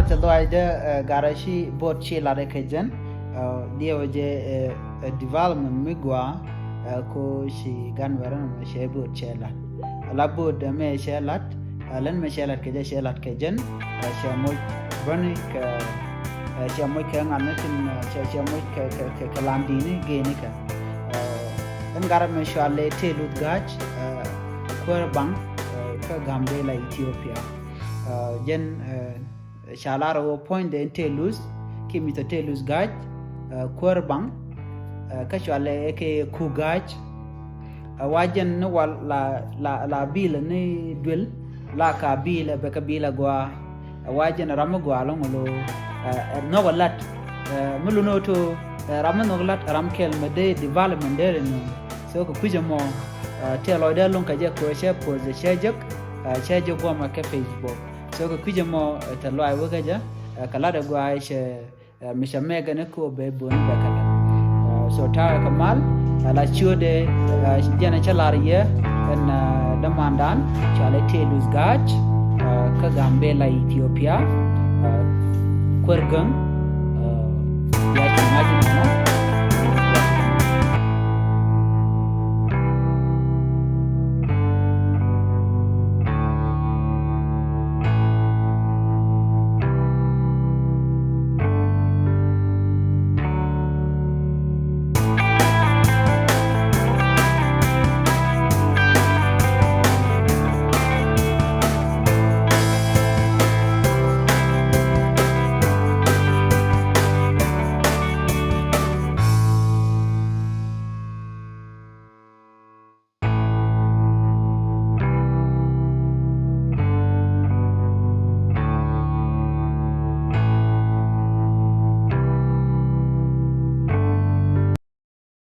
Kamal Chaloida Garashi Bochi Larekajan, Dioje development Migua, Ko she Ganvaran Shebu Chela. Labud me Shelat, Len Meshelat Kaja Shelat Kajan, Shamoy Bernick, Shamoykan and nothing, Shamoy Kalandini, Genica. And Garame Shale Telut Gach, Querbang, Gambela, Ethiopia. Jen Shalaro point the Telus, Kimita Telus Gach, Querbang, Kashale Eke Kugach, Wajan no la Bila ni Dwell, Laka Bila, Becabila Gua, Wajan Ramagua Longolo, Novalat, Mulunoto, Ramanolat, Ramkel Mede development there in so Kujamo, tell Oda Lunkaja Kosha, pose the Shajak, Shajak Wamaka Facebook. So Kujamo at a loy wagaja, Kalada Guash, Misha Meganeko, Babun Bakala. So Tara Kamal, La Chude, Jana Chalaria, and Damandan, Chalete Luz Gach, Kagambela, Ethiopia, Quergung.